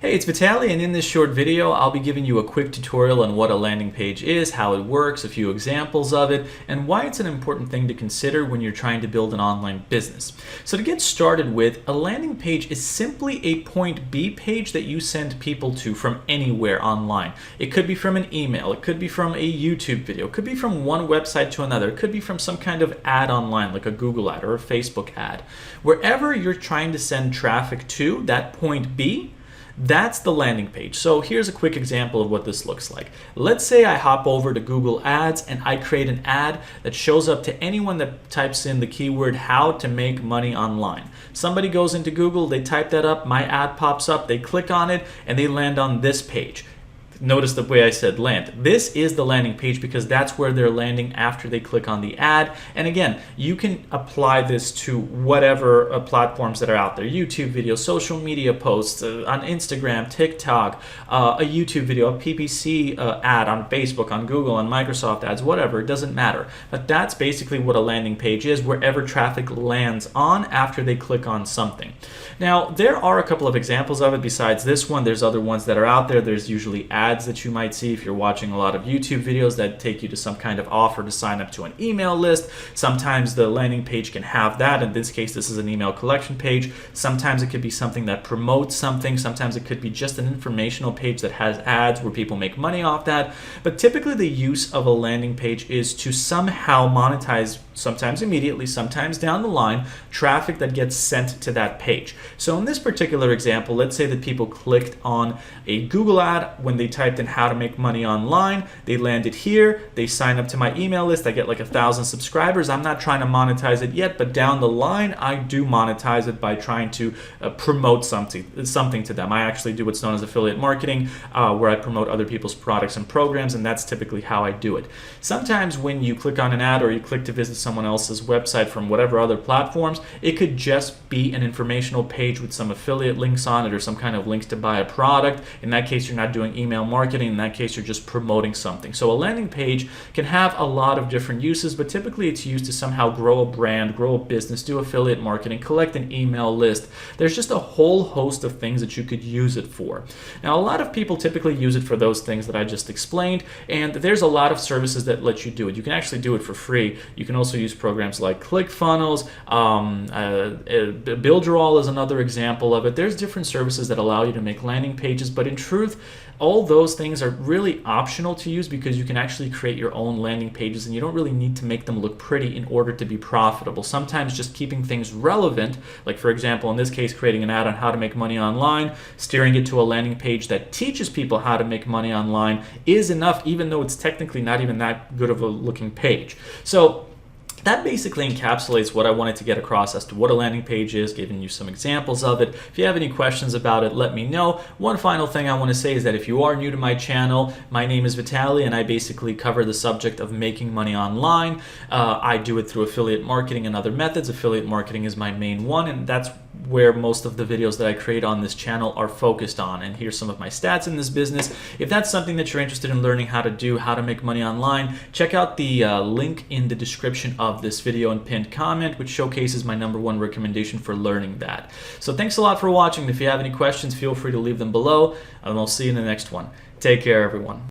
Hey, it's Vitaly, and in this short video, I'll be giving you a quick tutorial on what a landing page is, how it works, a few examples of it, and why it's an important thing to consider when you're trying to build an online business. So to get started with, a landing page is simply a point B page that you send people to from anywhere online. It could be from an email, it could be from a YouTube video, it could be from one website to another, it could be from some kind of ad online like a Google ad or a Facebook ad. Wherever you're trying to send traffic to, that point B, that's the landing page. So here's a quick example of what this looks like. Let's say I hop over to Google Ads and I create an ad that shows up to anyone that types in the keyword how to make money online. Somebody goes into Google, they type that up, my ad pops up, they click on it, and they land on this page. Notice the way I said land. This is the landing page because that's where they're landing after they click on the ad. And again, you can apply this to whatever platforms that are out there. YouTube videos, social media posts, on Instagram, TikTok, a YouTube video, a PPC ad on Facebook, on Google, on Microsoft ads, whatever, it doesn't matter. But that's basically what a landing page is, wherever traffic lands on after they click on something. Now, there are a couple of examples of it besides this one. There's other ones that are out there. There's usually ads that you might see if you're watching a lot of YouTube videos that take you to some kind of offer to sign up to an email list. Sometimes the landing page can have that. In this case, this is an email collection page. Sometimes it could be something that promotes something. Sometimes it could be just an informational page that has ads where people make money off that. But typically the use of a landing page is to somehow monetize, sometimes immediately, sometimes down the line, traffic that gets sent to that page. So in this particular example, let's say that people clicked on a Google ad when they typed in how to make money online. They landed here, they sign up to my email list, I get like 1,000 subscribers. I'm not trying to monetize it yet, but down the line I do monetize it by trying to promote something to them. I actually do what's known as affiliate marketing, where I promote other people's products and programs, and that's typically how I do it. Sometimes when you click on an ad or you click to visit someone else's website from whatever other platforms, it could just be an informational page with some affiliate links on it or some kind of links to buy a product. In that case, you're not doing email marketing. In that case, you're just promoting something. So a landing page can have a lot of different uses, but typically it's used to somehow grow a brand, grow a business, do affiliate marketing, collect an email list. There's just a whole host of things that you could use it for. Now, a lot of people typically use it for those things that I just explained, and there's a lot of services that let you do it. You can actually do it for free. You can also use programs like ClickFunnels. Builderall is another example of it. There's different services that allow you to make landing pages, but in truth, all those things are really optional to use because you can actually create your own landing pages and you don't really need to make them look pretty in order to be profitable. Sometimes just keeping things relevant, like for example in this case creating an ad on how to make money online, steering it to a landing page that teaches people how to make money online is enough, even though it's technically not even that good of a looking page. So that basically encapsulates what I wanted to get across as to what a landing page is, giving you some examples of it. If you have any questions about it, let me know. One final thing I want to say is that if you are new to my channel, my name is Vitaly and I basically cover the subject of making money online. I do it through affiliate marketing and other methods. Affiliate marketing is my main one, and that's where most of the videos that I create on this channel are focused on. And here's some of my stats in this business. If that's something that you're interested in learning how to do, how to make money online, check out the link in the description of this video and pinned comment, which showcases my #1 recommendation for learning that. So thanks a lot for watching. If you have any questions, feel free to leave them below, and I'll see you in the next one. Take care, everyone.